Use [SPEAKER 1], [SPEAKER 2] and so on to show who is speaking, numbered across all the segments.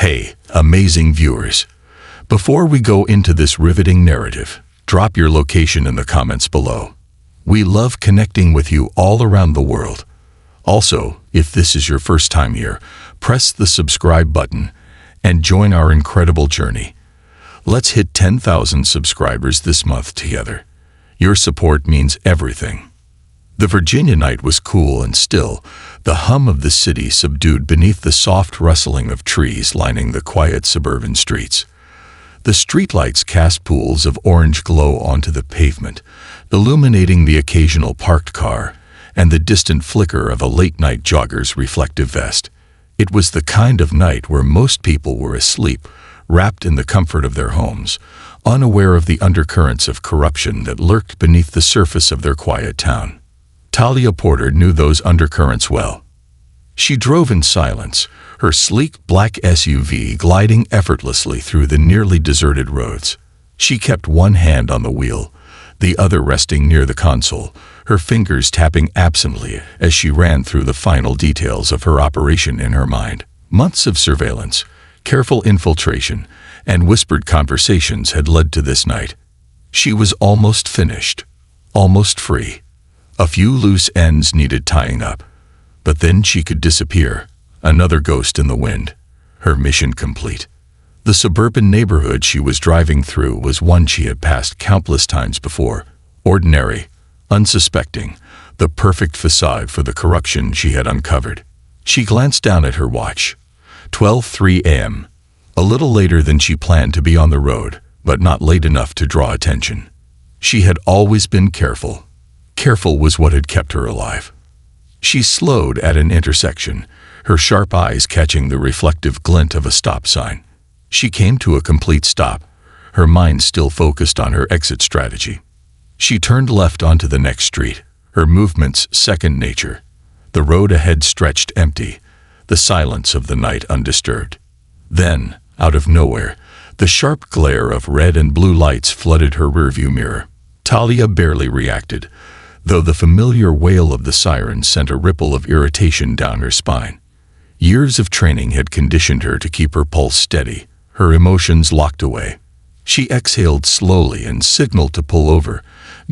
[SPEAKER 1] Hey, amazing viewers! Before we go into this riveting narrative, drop your location in the comments below. We love connecting with you all around the world. Also, if this is your first time here, press the subscribe button and join our incredible journey. Let's hit 10,000 subscribers this month together. Your support means everything. The Virginia night was cool and still, the hum of the city subdued beneath the soft rustling of trees lining the quiet suburban streets. The streetlights cast pools of orange glow onto the pavement, illuminating the occasional parked car and the distant flicker of a late-night jogger's reflective vest. It was the kind of night where most people were asleep, wrapped in the comfort of their homes, unaware of the undercurrents of corruption that lurked beneath the surface of their quiet town. Talia Porter knew those undercurrents well. She drove in silence, her sleek black SUV gliding effortlessly through the nearly deserted roads. She kept one hand on the wheel, the other resting near the console, her fingers tapping absently as she ran through the final details of her operation in her mind. Months of surveillance, careful infiltration, and whispered conversations had led to this night. She was almost finished, almost free. A few loose ends needed tying up, but then she could disappear, another ghost in the wind, her mission complete. The suburban neighborhood she was driving through was one she had passed countless times before, ordinary, unsuspecting, the perfect facade for the corruption she had uncovered. She glanced down at her watch. 12:03 a.m., a little later than she planned to be on the road, but not late enough to draw attention. She had always been careful. Careful was what had kept her alive. She slowed at an intersection, her sharp eyes catching the reflective glint of a stop sign. She came to a complete stop, her mind still focused on her exit strategy. She turned left onto the next street, her movements second nature. The road ahead stretched empty, the silence of the night undisturbed. Then, out of nowhere, the sharp glare of red and blue lights flooded her rearview mirror. Talia barely reacted, though the familiar wail of the siren sent a ripple of irritation down her spine. Years of training had conditioned her to keep her pulse steady, her emotions locked away. She exhaled slowly and signaled to pull over,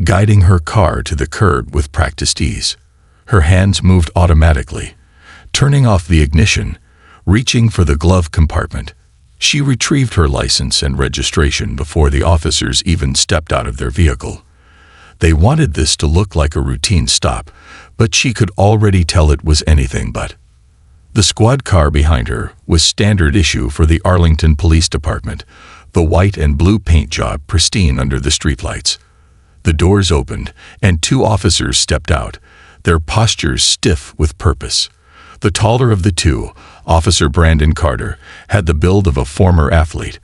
[SPEAKER 1] guiding her car to the curb with practiced ease. Her hands moved automatically, turning off the ignition, reaching for the glove compartment. She retrieved her license and registration before the officers even stepped out of their vehicle. They wanted this to look like a routine stop, but she could already tell it was anything but. The squad car behind her was standard issue for the Arlington Police Department, the white and blue paint job pristine under the streetlights. The doors opened, and two officers stepped out, their postures stiff with purpose. The taller of the two, Officer Brandon Carter, had the build of a former athlete,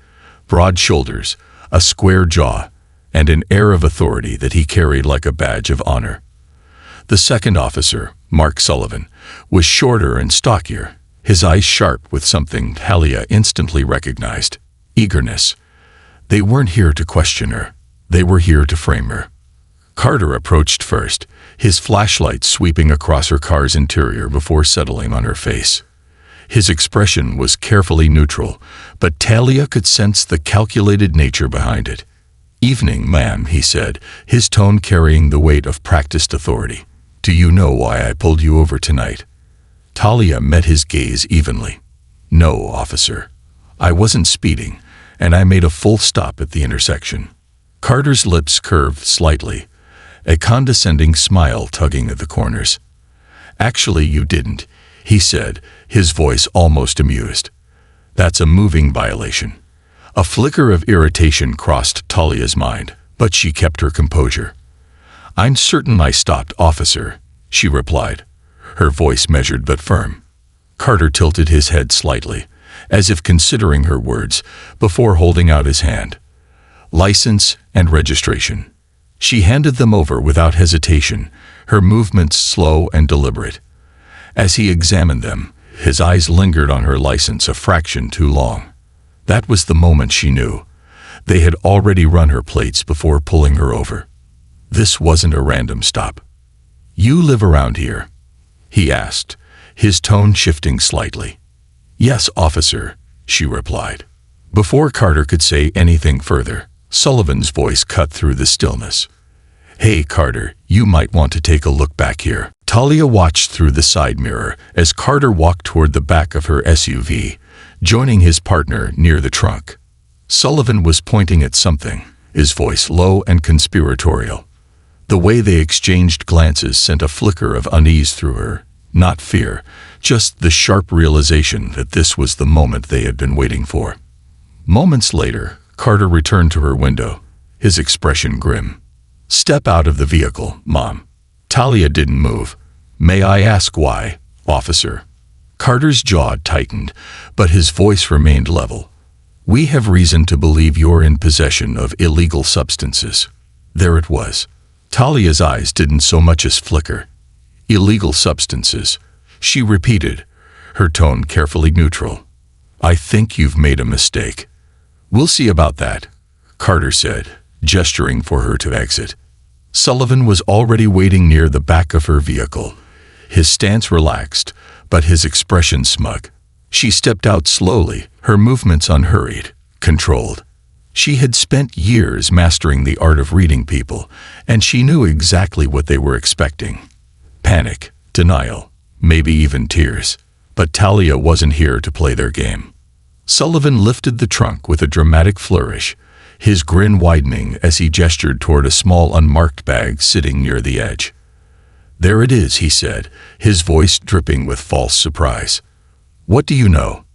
[SPEAKER 1] broad shoulders, a square jaw, and an air of authority that he carried like a badge of honor. The second officer, Mark Sullivan, was shorter and stockier, his eyes sharp with something Talia instantly recognized: eagerness. They weren't here to question her, they were here to frame her. Carter approached first, his flashlight sweeping across her car's interior before settling on her face. His expression was carefully neutral, but Talia could sense the calculated nature behind it. "Evening, ma'am," he said, his tone carrying the weight of practiced authority. "Do you know why I pulled you over tonight?" Talia met his gaze evenly. "No, officer. I wasn't speeding, and I made a full stop at the intersection." Carter's lips curved slightly, a condescending smile tugging at the corners. "Actually, you didn't," he said, his voice almost amused. "That's a moving violation." A flicker of irritation crossed Talia's mind, but she kept her composure. "I'm certain I stopped, officer," she replied, her voice measured but firm. Carter tilted his head slightly, as if considering her words, before holding out his hand. "License and registration." She handed them over without hesitation, her movements slow and deliberate. As he examined them, his eyes lingered on her license a fraction too long. That was the moment she knew. They had already run her plates before pulling her over. This wasn't a random stop. "You live around here?" he asked, his tone shifting slightly. "Yes, officer," she replied. Before Carter could say anything further, Sullivan's voice cut through the stillness. "Hey, Carter, you might want to take a look back here." Talia watched through the side mirror as Carter walked toward the back of her SUV, joining his partner near the trunk. Sullivan was pointing at something, his voice low and conspiratorial. The way they exchanged glances sent a flicker of unease through her, not fear, just the sharp realization that this was the moment they had been waiting for. Moments later, Carter returned to her window, his expression grim. "Step out of the vehicle, Mom." Talia didn't move. "May I ask why, officer?" Carter's jaw tightened, but his voice remained level. "We have reason to believe you're in possession of illegal substances." There it was. Talia's eyes didn't so much as flicker. "Illegal substances," she repeated, her tone carefully neutral. "I think you've made a mistake." "We'll see about that," Carter said, gesturing for her to exit. Sullivan was already waiting near the back of her vehicle, his stance relaxed, but his expression smug. She stepped out slowly, her movements unhurried, controlled. She had spent years mastering the art of reading people, and she knew exactly what they were expecting. Panic, denial, maybe even tears. But Talia wasn't here to play their game. Sullivan lifted the trunk with a dramatic flourish, his grin widening as he gestured toward a small unmarked bag sitting near the edge. "There it is," he said, his voice dripping with false surprise. "What do you know?"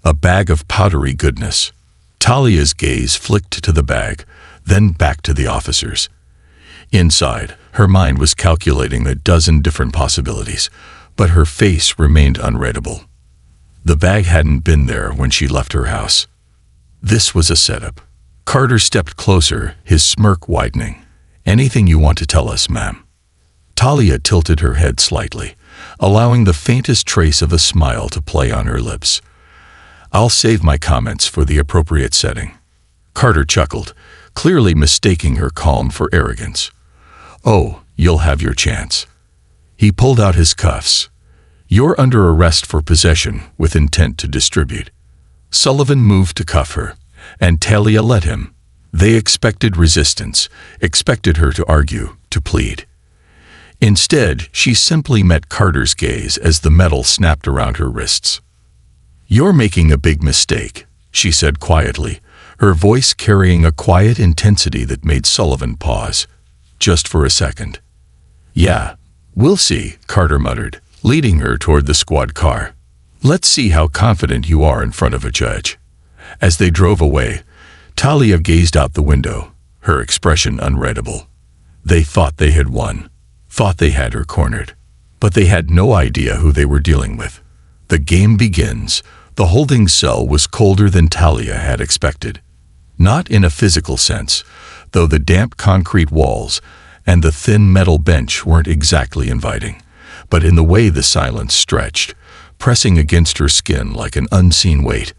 [SPEAKER 1] "A bag of powdery goodness." Talia's gaze flicked to the bag, then back to the officers. Inside, her mind was calculating a dozen different possibilities, but her face remained unreadable. The bag hadn't been there when she left her house. This was a setup. Carter stepped closer, his smirk widening. "Anything you want to tell us, ma'am?" Talia tilted her head slightly, allowing the faintest trace of a smile to play on her lips. "I'll save my comments for the appropriate setting." Carter chuckled, clearly mistaking her calm for arrogance. "Oh, you'll have your chance." He pulled out his cuffs. "You're under arrest for possession with intent to distribute." Sullivan moved to cuff her, and Talia let him. They expected resistance, expected her to argue, to plead. Instead, she simply met Carter's gaze as the metal snapped around her wrists. "You're making a big mistake," she said quietly, her voice carrying a quiet intensity that made Sullivan pause, just for a second. "Yeah, we'll see," Carter muttered, leading her toward the squad car. "Let's see how confident you are in front of a judge." As they drove away, Talia gazed out the window, her expression unreadable. They thought they had won, thought they had her cornered, but they had no idea who they were dealing with. The game begins. The holding cell was colder than Talia had expected. Not in a physical sense, though the damp concrete walls and the thin metal bench weren't exactly inviting, but in the way the silence stretched, pressing against her skin like an unseen weight.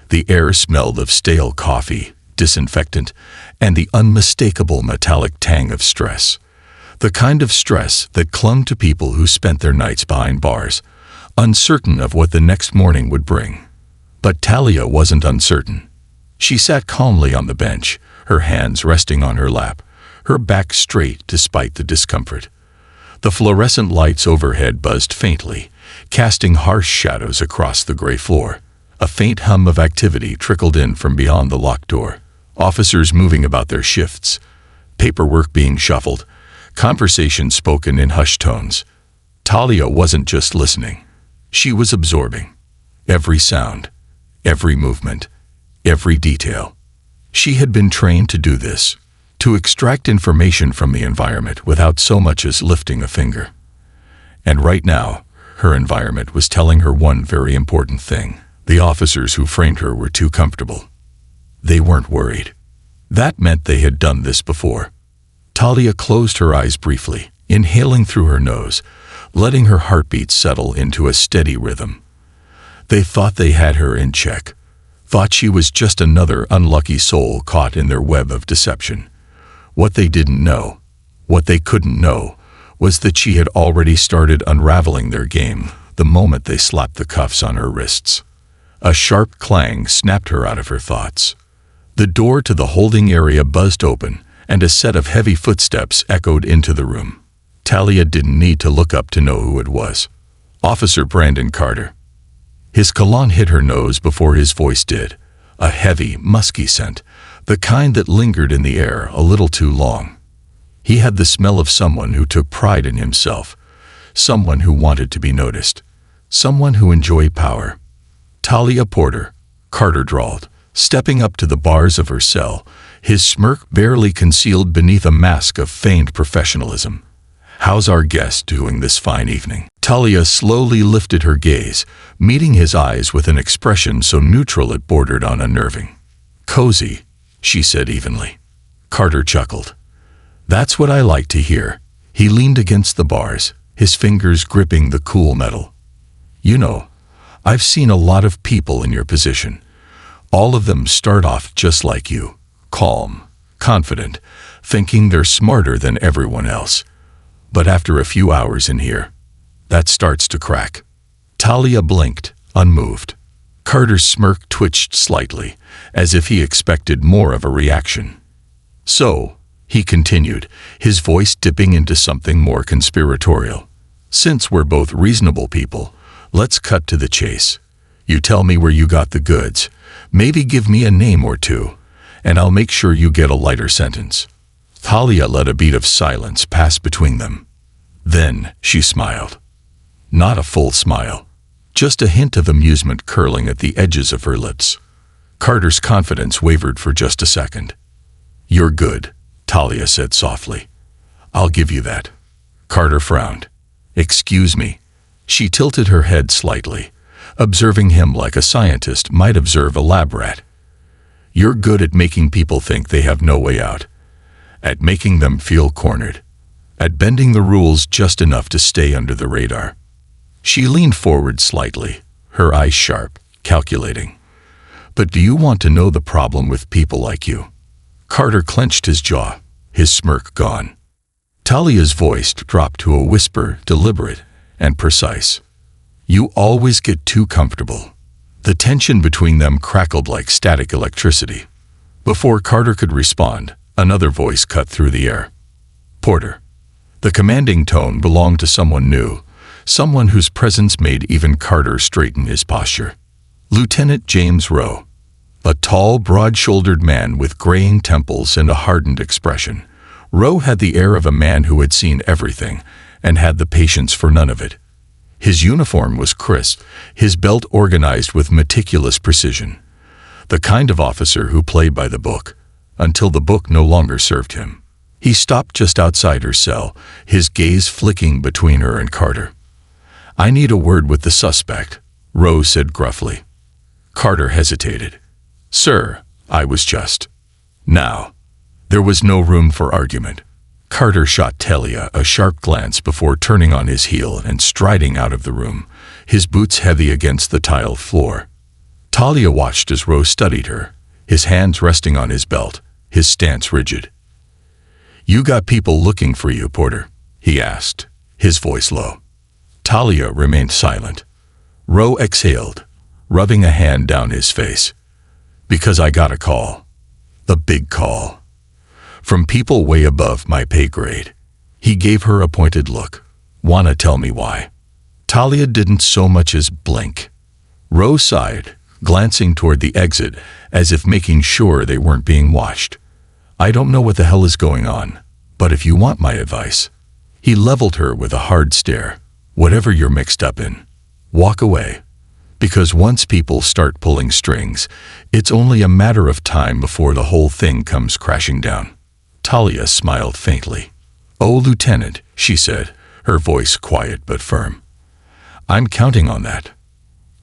[SPEAKER 1] The air smelled of stale coffee, disinfectant, and the unmistakable metallic tang of stress. The kind of stress that clung to people who spent their nights behind bars, uncertain of what the next morning would bring. But Talia wasn't uncertain. She sat calmly on the bench, her hands resting on her lap, her back straight despite the discomfort. The fluorescent lights overhead buzzed faintly, casting harsh shadows across the gray floor. A faint hum of activity trickled in from beyond the locked door. Officers moving about their shifts, paperwork being shuffled, conversation spoken in hushed tones. Talia wasn't just listening. She was absorbing. Every sound, every movement, every detail. She had been trained to do this, to extract information from the environment without so much as lifting a finger. And right now, her environment was telling her one very important thing. The officers who framed her were too comfortable. They weren't worried. That meant they had done this before. Talia closed her eyes briefly, inhaling through her nose, letting her heartbeat settle into a steady rhythm. They thought they had her in check, thought she was just another unlucky soul caught in their web of deception. What they didn't know, what they couldn't know, was that she had already started unraveling their game the moment they slapped the cuffs on her wrists. A sharp clang snapped her out of her thoughts. The door to the holding area buzzed open, and a set of heavy footsteps echoed into the room. Talia didn't need to look up to know who it was. Officer Brandon Carter. His cologne hit her nose before his voice did. A heavy, musky scent, the kind that lingered in the air a little too long. He had the smell of someone who took pride in himself, someone who wanted to be noticed, someone who enjoyed power. Talia Porter, Carter drawled, stepping up to the bars of her cell, his smirk barely concealed beneath a mask of feigned professionalism. "How's our guest doing this fine evening?" Talia slowly lifted her gaze, meeting his eyes with an expression so neutral it bordered on unnerving. "Cozy," she said evenly. Carter chuckled. "That's what I like to hear." He leaned against the bars, his fingers gripping the cool metal. "You know, I've seen a lot of people in your position. All of them start off just like you, calm, confident, thinking they're smarter than everyone else. But after a few hours in here, that starts to crack." Talia blinked, unmoved. Carter's smirk twitched slightly, as if he expected more of a reaction. "So," he continued, his voice dipping into something more conspiratorial, "since we're both reasonable people, let's cut to the chase. You tell me where you got the goods, maybe give me a name or two, and I'll make sure you get a lighter sentence." Talia let a beat of silence pass between them. Then she smiled. Not a full smile, just a hint of amusement curling at the edges of her lips. Carter's confidence wavered for just a second. "You're good," Talia said softly. "I'll give you that." Carter frowned. "Excuse me." She tilted her head slightly, observing him like a scientist might observe a lab rat. "You're good at making people think they have no way out, at making them feel cornered, at bending the rules just enough to stay under the radar." She leaned forward slightly, her eyes sharp, calculating. "But do you want to know the problem with people like you?" Carter clenched his jaw, his smirk gone. Talia's voice dropped to a whisper, deliberate and precise. "You always get too comfortable." The tension between them crackled like static electricity. Before Carter could respond, another voice cut through the air. "Porter." The commanding tone belonged to someone new, someone whose presence made even Carter straighten his posture. Lieutenant James Rowe. A tall, broad-shouldered man with graying temples and a hardened expression. Rowe had the air of a man who had seen everything and had the patience for none of it. His uniform was crisp, his belt organized with meticulous precision. The kind of officer who played by the book, until the book no longer served him. He stopped just outside her cell, his gaze flicking between her and Carter. "I need a word with the suspect," Rowe said gruffly. Carter hesitated. "Sir, I was just..." Now, there was no room for argument. Carter shot Talia a sharp glance before turning on his heel and striding out of the room, his boots heavy against the tiled floor. Talia watched as Rowe studied her, his hands resting on his belt, his stance rigid. "You got people looking for you, Porter?" he asked, his voice low. Talia remained silent. Rowe exhaled, rubbing a hand down his face. "Because I got a call. The big call. From people way above my pay grade." He gave her a pointed look. "Wanna tell me why?" Talia didn't so much as blink. Rowe sighed, glancing toward the exit as if making sure they weren't being watched. "I don't know what the hell is going on, but if you want my advice..." He leveled her with a hard stare. "Whatever you're mixed up in, walk away. Because once people start pulling strings, it's only a matter of time before the whole thing comes crashing down." Talia smiled faintly. "Oh, Lieutenant," she said, her voice quiet but firm. "I'm counting on that."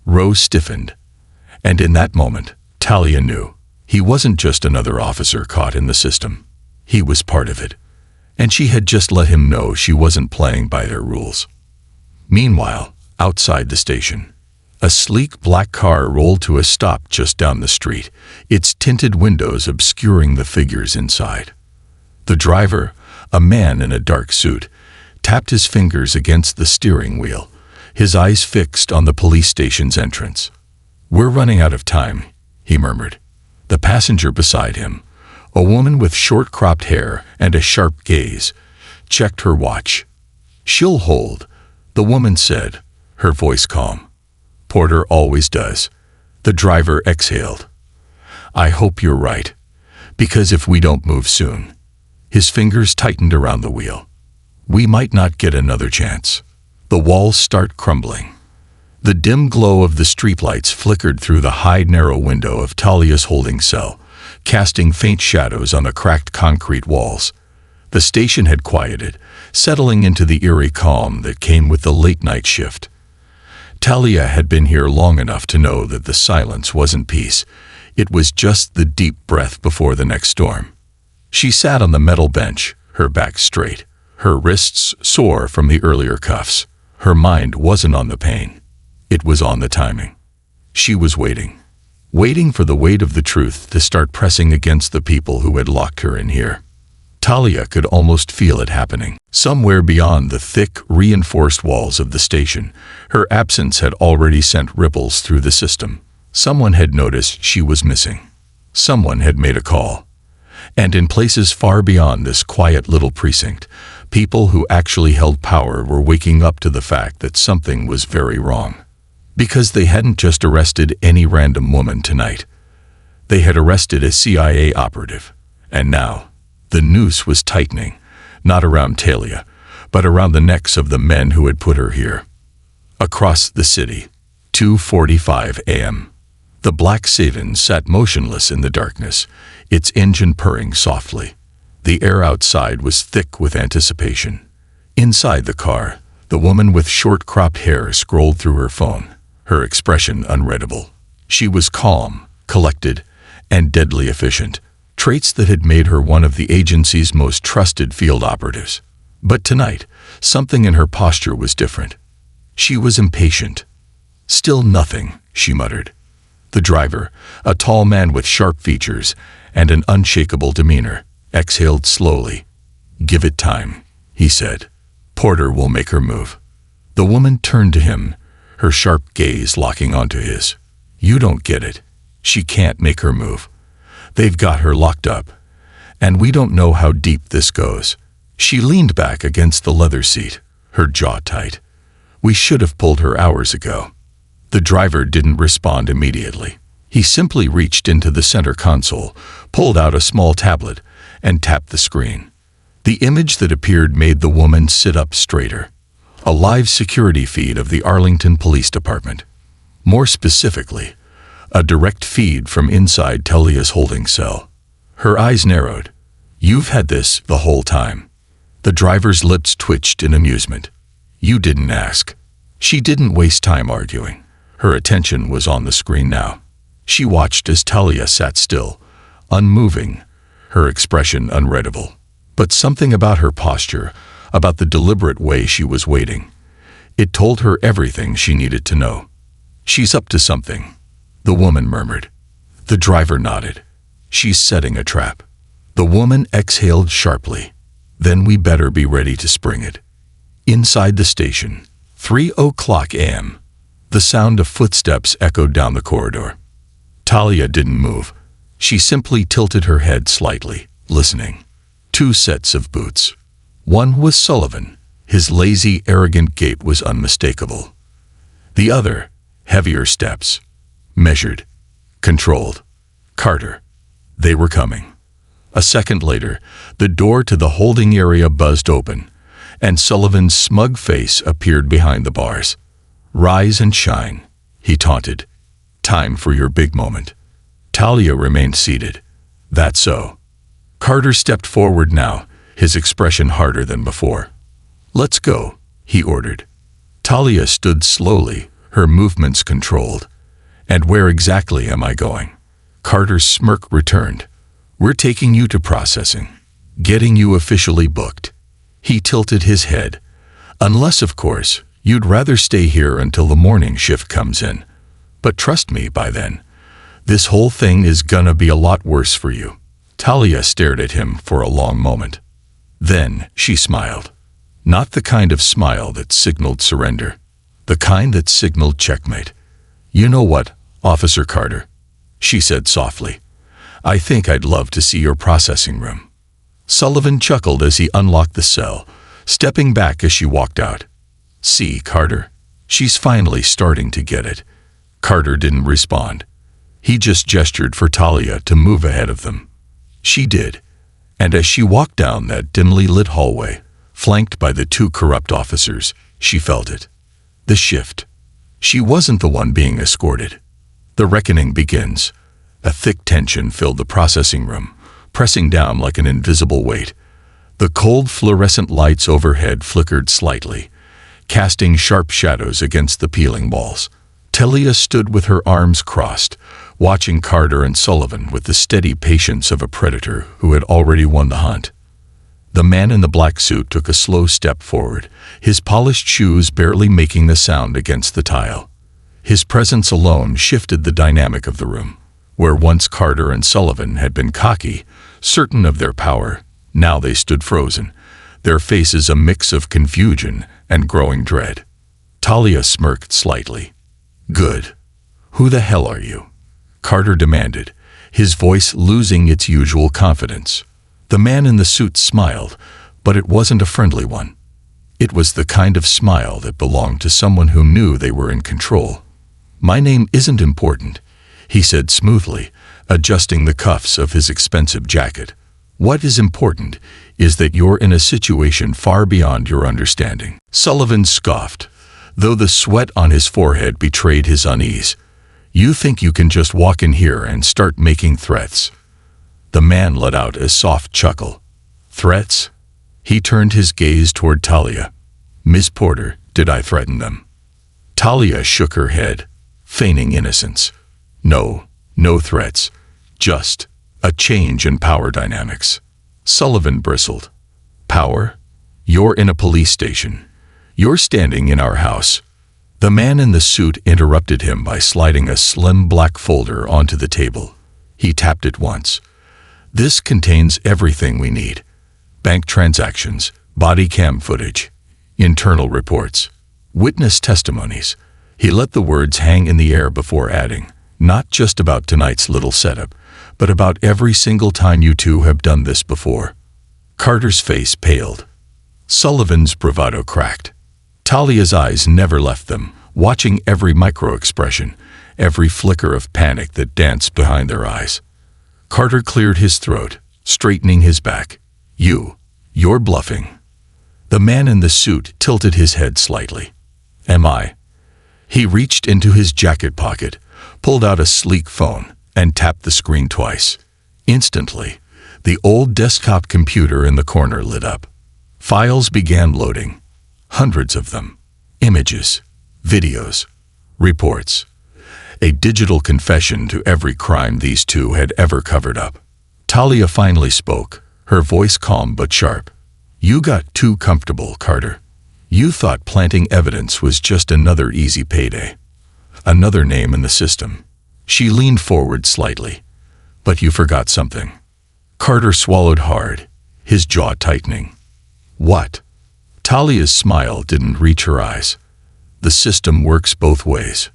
[SPEAKER 1] Rowe stiffened. And in that moment, Talia knew. He wasn't just another officer caught in the system. He was part of it. And she had just let him know she wasn't playing by their rules. Meanwhile, outside the station, a sleek black car rolled to a stop just down the street, its tinted windows obscuring the figures inside. The driver, a man in a dark suit, tapped his fingers against the steering wheel, his eyes fixed on the police station's entrance. "We're running out of time," he murmured. The passenger beside him, a woman with short-cropped hair and a sharp gaze, checked her watch. "She'll hold," the woman said, her voice calm. "Porter always does." The driver exhaled. "I hope you're right, because if we don't move soon—" His fingers tightened around the wheel. "We might not get another chance." The walls start crumbling. The dim glow of the streetlights flickered through the high, narrow window of Talia's holding cell, casting faint shadows on the cracked concrete walls. The station had quieted, settling into the eerie calm that came with the late-night shift. Talia had been here long enough to know that the silence wasn't peace. It was just the deep breath before the next storm. She sat on the metal bench, her back straight, her wrists sore from the earlier cuffs. Her mind wasn't on the pain. It was on the timing. She was waiting for the weight of the truth to start pressing against the people who had locked her in here. Talia could almost feel it happening. Somewhere beyond the thick, reinforced walls of the station, her absence had already sent ripples through the system. Someone had noticed she was missing. Someone had made a call. And in places far beyond this quiet little precinct, people who actually held power were waking up to the fact that something was very wrong. Because they hadn't just arrested any random woman tonight. They had arrested a CIA operative. And now, the noose was tightening, not around Talia, but around the necks of the men who had put her here. Across the city, 2:45 a.m. The black Savin sat motionless in the darkness, its engine purring softly. The air outside was thick with anticipation. Inside the car, the woman with short-cropped hair scrolled through her phone, her expression unreadable. She was calm, collected, and deadly efficient, traits that had made her one of the agency's most trusted field operatives. But tonight, something in her posture was different. She was impatient. "Still nothing," she muttered. The driver, a tall man with sharp features and an unshakable demeanor, exhaled slowly. "Give it time," he said. "Porter will make her move." The woman turned to him, her sharp gaze locking onto his. "You don't get it. She can't make her move. They've got her locked up, and we don't know how deep this goes." She leaned back against the leather seat, her jaw tight. "We should have pulled her hours ago." The driver didn't respond immediately. He simply reached into the center console, pulled out a small tablet, and tapped the screen. The image that appeared made the woman sit up straighter. A live security feed of the Arlington Police Department. More specifically, a direct feed from inside Talia's holding cell. Her eyes narrowed. "You've had this the whole time." The driver's lips twitched in amusement. "You didn't ask." She didn't waste time arguing. Her attention was on the screen now. She watched as Talia sat still, unmoving, her expression unreadable. But something about her posture, about the deliberate way she was waiting, it told her everything she needed to know. "She's up to something," the woman murmured. The driver nodded. "She's setting a trap." The woman exhaled sharply. "Then we better be ready to spring it." Inside the station, 3:00 a.m., the sound of footsteps echoed down the corridor. Talia didn't move. She simply tilted her head slightly, listening. 2 sets of boots. One was Sullivan. His lazy, arrogant gait was unmistakable. The other, heavier steps. Measured. Controlled. Carter. They were coming. A second later, the door to the holding area buzzed open, and Sullivan's smug face appeared behind the bars. "Rise and shine," he taunted. "Time for your big moment." Talia remained seated. "That's so." Carter stepped forward now, his expression harder than before. "Let's go," he ordered. Talia stood slowly, her movements controlled. "And where exactly am I going?" Carter's smirk returned. "We're taking you to processing. Getting you officially booked." He tilted his head. "Unless, of course, you'd rather stay here until the morning shift comes in. But trust me, by then, this whole thing is gonna be a lot worse for you." Talia stared at him for a long moment. Then she smiled. Not the kind of smile that signaled surrender. The kind that signaled checkmate. "You know what? "Officer Carter," she said softly, "I think I'd love to see your processing room." Sullivan chuckled as he unlocked the cell, stepping back as she walked out. "See, Carter, she's finally starting to get it." Carter didn't respond. He just gestured for Talia to move ahead of them. She did, and as she walked down that dimly lit hallway, flanked by the two corrupt officers, she felt it. The shift. She wasn't the one being escorted. The reckoning begins. A thick tension filled the processing room, pressing down like an invisible weight. The cold fluorescent lights overhead flickered slightly, casting sharp shadows against the peeling walls. Talia stood with her arms crossed, watching Carter and Sullivan with the steady patience of a predator who had already won the hunt. The man in the black suit took a slow step forward, his polished shoes barely making the sound against the tile. His presence alone shifted the dynamic of the room. Where once Carter and Sullivan had been cocky, certain of their power, now they stood frozen, their faces a mix of confusion and growing dread. Talia smirked slightly. "Good. Who the hell are you?" Carter demanded, his voice losing its usual confidence. The man in the suit smiled, but it wasn't a friendly one. It was the kind of smile that belonged to someone who knew they were in control. "My name isn't important," he said smoothly, adjusting the cuffs of his expensive jacket. "What is important is that you're in a situation far beyond your understanding." Sullivan scoffed, though the sweat on his forehead betrayed his unease. "You think you can just walk in here and start making threats?" The man let out a soft chuckle. "Threats?" He turned his gaze toward Talia. "Miss Porter, did I threaten them?" Talia shook her head, feigning innocence. No threats. Just a change in power dynamics." Sullivan bristled. "Power? You're in a police station. You're standing in our house." The man in the suit interrupted him by sliding a slim black folder onto the table. He tapped it once. "This contains everything we need. Bank transactions, body cam footage, internal reports, witness testimonies." He let the words hang in the air before adding, "Not just about tonight's little setup, but about every single time you two have done this before." Carter's face paled. Sullivan's bravado cracked. Talia's eyes never left them, watching every micro-expression, every flicker of panic that danced behind their eyes. Carter cleared his throat, straightening his back. You're bluffing." The man in the suit tilted his head slightly. "Am I?" He reached into his jacket pocket, pulled out a sleek phone, and tapped the screen twice. Instantly, the old desktop computer in the corner lit up. Files began loading. Hundreds of them. Images, videos, reports. A digital confession to every crime these two had ever covered up. Talia finally spoke, her voice calm but sharp. "You got too comfortable, Carter. You thought planting evidence was just another easy payday. Another name in the system." She leaned forward slightly. "But you forgot something." Carter swallowed hard, his jaw tightening. "What?" Talia's smile didn't reach her eyes. "The system works both ways.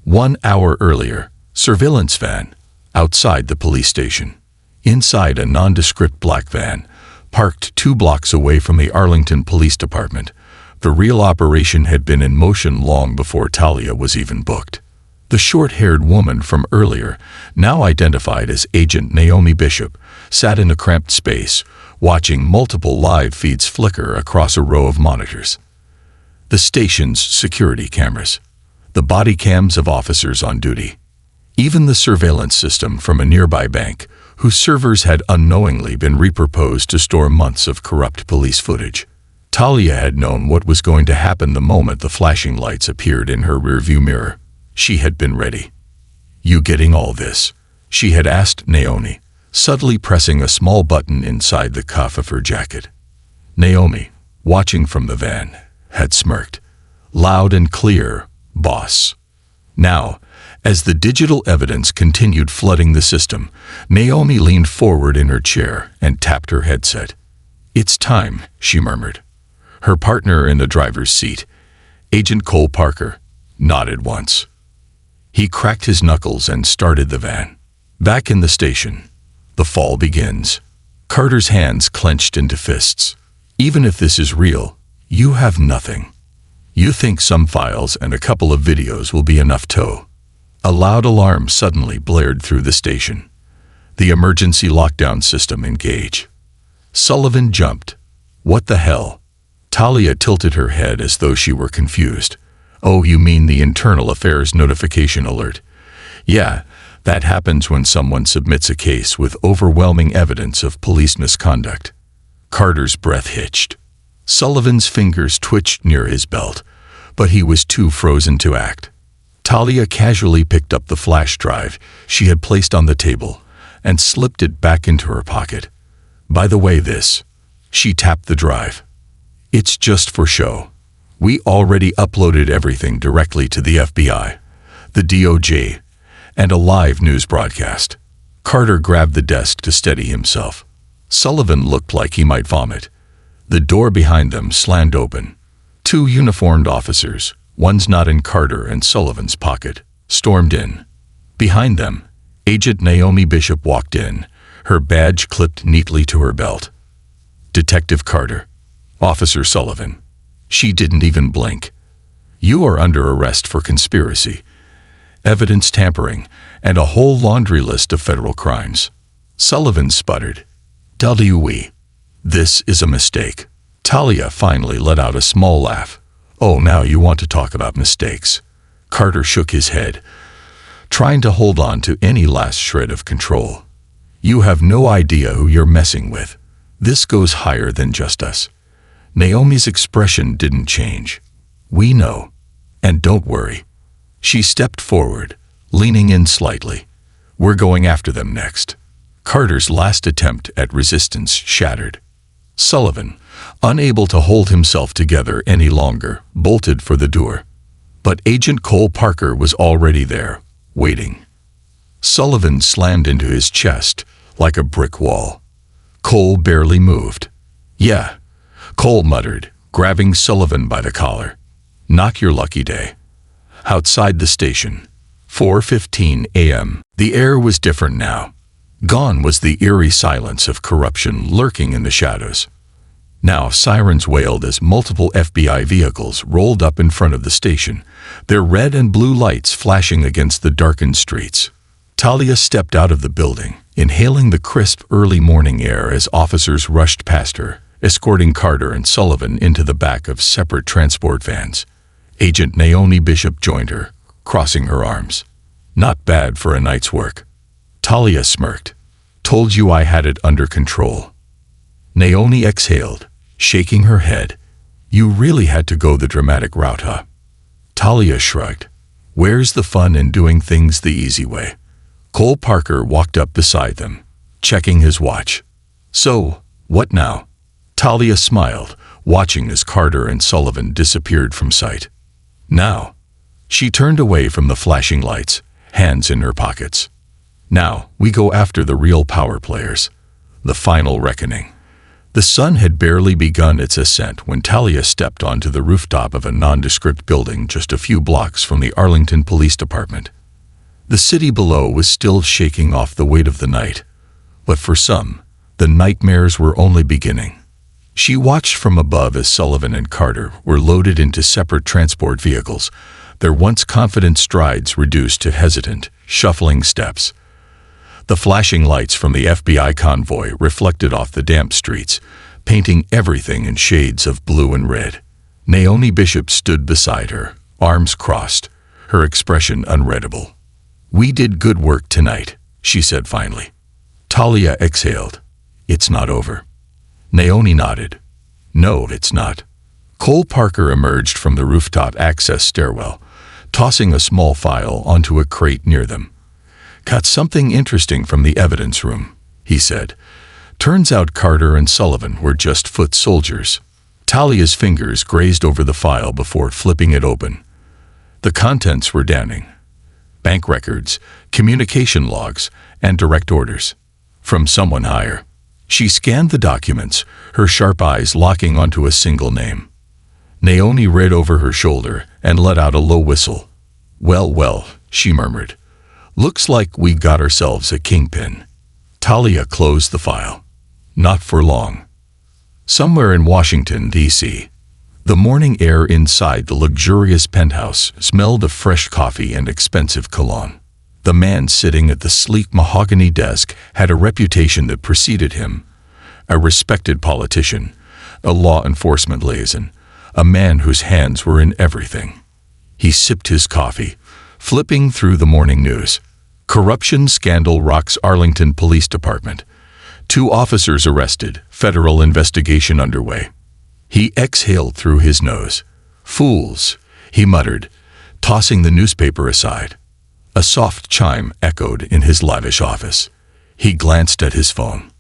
[SPEAKER 1] 1 hour earlier, surveillance van, outside the police station. Inside a nondescript black van, parked 2 blocks away from the Arlington Police Department. The real operation had been in motion long before Talia was even booked. The short-haired woman from earlier, now identified as Agent Naomi Bishop, sat in a cramped space, watching multiple live feeds flicker across a row of monitors. The station's security cameras, the body cams of officers on duty, even the surveillance system from a nearby bank, whose servers had unknowingly been repurposed to store months of corrupt police footage. Talia had known what was going to happen the moment the flashing lights appeared in her rearview mirror. She had been ready. "You getting all this?" she had asked Naomi, subtly pressing a small button inside the cuff of her jacket. Naomi, watching from the van, had smirked. Loud and clear, "Boss." Now, as the digital evidence continued flooding the system, Naomi leaned forward in her chair and tapped her headset. "It's time," she murmured. Her partner in the driver's seat, Agent Cole Parker, nodded once. He cracked his knuckles and started the van. Back in the station, the fall begins. Carter's hands clenched into fists. Even if this is real, you have nothing. You think some files and a couple of videos will be enough to. A loud alarm suddenly blared through the station. The emergency lockdown system engage. Sullivan jumped. What the hell? Talia tilted her head as though she were confused. Oh, you mean the internal affairs notification alert? Yeah, that happens when someone submits a case with overwhelming evidence of police misconduct. Carter's breath hitched. Sullivan's fingers twitched near his belt, but he was too frozen to act. Talia casually picked up the flash drive she had placed on the table and slipped it back into her pocket. By the way, she tapped the drive. It's just for show. We already uploaded everything directly to the FBI, the DOJ, and a live news broadcast. Carter grabbed the desk to steady himself. Sullivan looked like he might vomit. The door behind them slammed open. Two uniformed officers, one's not in Carter and Sullivan's pocket, stormed in. Behind them, Agent Naomi Bishop walked in, her badge clipped neatly to her belt. Detective Carter. Officer Sullivan. She didn't even blink. You are under arrest for conspiracy, evidence tampering, and a whole laundry list of federal crimes. Sullivan sputtered. "We. This is a mistake." Talia finally let out a small laugh. Oh, now you want to talk about mistakes. Carter shook his head, trying to hold on to any last shred of control. You have no idea who you're messing with. This goes higher than just us. Naomi's expression didn't change. We know. And don't worry. She stepped forward, leaning in slightly. We're going after them next. Carter's last attempt at resistance shattered. Sullivan, unable to hold himself together any longer, bolted for the door. But Agent Cole Parker was already there, waiting. Sullivan slammed into his chest like a brick wall. Cole barely moved. Yeah, Cole muttered, grabbing Sullivan by the collar. Not your lucky day. Outside the station, 4:15 a.m. The air was different now. Gone was the eerie silence of corruption lurking in the shadows. Now sirens wailed as multiple FBI vehicles rolled up in front of the station, their red and blue lights flashing against the darkened streets. Talia stepped out of the building, inhaling the crisp early morning air as officers rushed past her, escorting Carter and Sullivan into the back of separate transport vans. Agent Naomi Bishop joined her, crossing her arms. Not bad for a night's work. Talia smirked. Told you I had it under control. Naomi exhaled, shaking her head. You really had to go the dramatic route, huh? Talia shrugged. Where's the fun in doing things the easy way? Cole Parker walked up beside them, checking his watch. So, what now? Talia smiled, watching as Carter and Sullivan disappeared from sight. Now. She turned away from the flashing lights, hands in her pockets. Now, we go after the real power players. The final reckoning. The sun had barely begun its ascent when Talia stepped onto the rooftop of a nondescript building just a few blocks from the Arlington Police Department. The city below was still shaking off the weight of the night, but for some, the nightmares were only beginning. She watched from above as Sullivan and Carter were loaded into separate transport vehicles, their once confident strides reduced to hesitant, shuffling steps. The flashing lights from the FBI convoy reflected off the damp streets, painting everything in shades of blue and red. Naomi Bishop stood beside her, arms crossed, her expression unreadable. We did good work tonight, she said finally. Talia exhaled. It's not over. Naomi nodded. No, it's not. Cole Parker emerged from the rooftop access stairwell, tossing a small file onto a crate near them. Got something interesting from the evidence room, he said. Turns out Carter and Sullivan were just foot soldiers. Talia's fingers grazed over the file before flipping it open. The contents were damning. Bank records, communication logs, and direct orders. From someone higher. She scanned the documents, her sharp eyes locking onto a single name. Naomi read over her shoulder and let out a low whistle. Well, she murmured. "Looks like we got ourselves a kingpin." Talia closed the file. Not for long. Somewhere in Washington, D.C., the morning air inside the luxurious penthouse smelled of fresh coffee and expensive cologne. The man sitting at the sleek mahogany desk had a reputation that preceded him. A respected politician, a law enforcement liaison, a man whose hands were in everything. He sipped his coffee, flipping through the morning news. Corruption scandal rocks Arlington Police Department. 2 officers arrested, federal investigation underway. He exhaled through his nose. "Fools," he muttered, tossing the newspaper aside. A soft chime echoed in his lavish office. He glanced at his phone.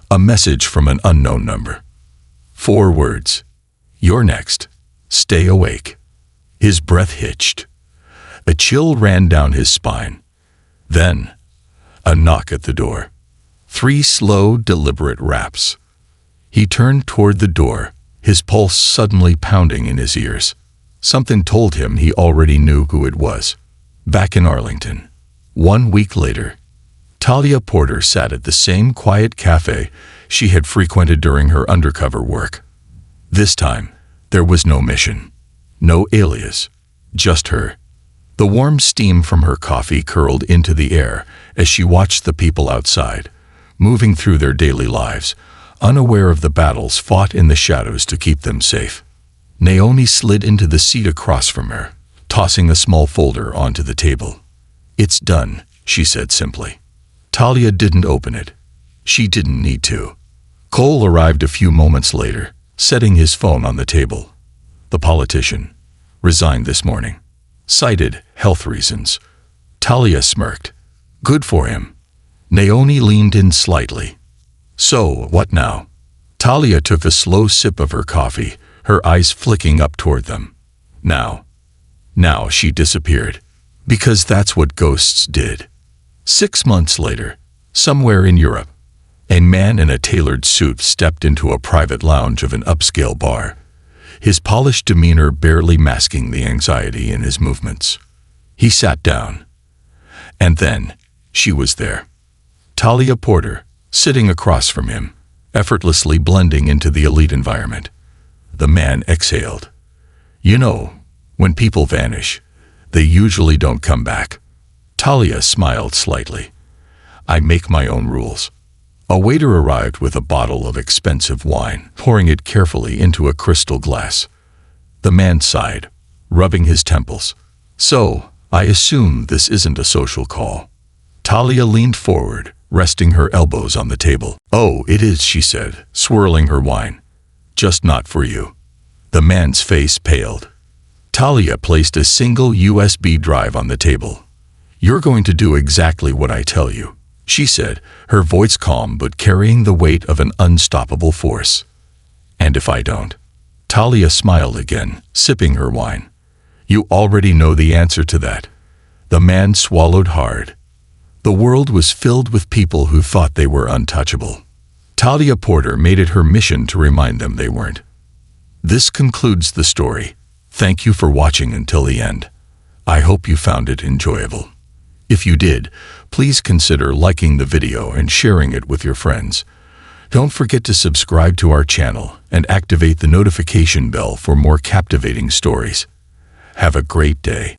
[SPEAKER 1] A message from an unknown number. 4 words. "You're next. Stay awake." His breath hitched. A chill ran down his spine. Then, a knock at the door. 3 slow, deliberate raps. He turned toward the door, his pulse suddenly pounding in his ears. Something told him he already knew who it was. Back in Arlington. 1 week later, Talia Porter sat at the same quiet cafe she had frequented during her undercover work. This time, there was no mission, no alias, just her. The warm steam from her coffee curled into the air as she watched the people outside, moving through their daily lives, unaware of the battles fought in the shadows to keep them safe. Naomi slid into the seat across from her, tossing a small folder onto the table. "It's done," she said simply. Talia didn't open it. She didn't need to. Cole arrived a few moments later, setting his phone on the table. The politician. Resigned this morning. Cited health reasons. Talia smirked. Good for him. Naomi leaned in slightly. So, what now? Talia took a slow sip of her coffee, her eyes flicking up toward them. Now she disappeared. Because that's what ghosts did. 6 months later, somewhere in Europe, a man in a tailored suit stepped into a private lounge of an upscale bar, his polished demeanor barely masking the anxiety in his movements. He sat down. And then, she was there. Talia Porter, sitting across from him, effortlessly blending into the elite environment. The man exhaled. You know, when people vanish, they usually don't come back. Talia smiled slightly. I make my own rules. A waiter arrived with a bottle of expensive wine, pouring it carefully into a crystal glass. The man sighed, rubbing his temples. So, I assume this isn't a social call. Talia leaned forward, resting her elbows on the table. Oh, it is, she said, swirling her wine. Just not for you. The man's face paled. Talia placed a single USB drive on the table. You're going to do exactly what I tell you, she said, her voice calm but carrying the weight of an unstoppable force. And if I don't? Talia smiled again, sipping her wine. You already know the answer to that. The man swallowed hard. The world was filled with people who thought they were untouchable. Talia Porter made it her mission to remind them they weren't. This concludes the story. Thank you for watching until the end. I hope you found it enjoyable. If you did, please consider liking the video and sharing it with your friends. Don't forget to subscribe to our channel and activate the notification bell for more captivating stories. Have a great day.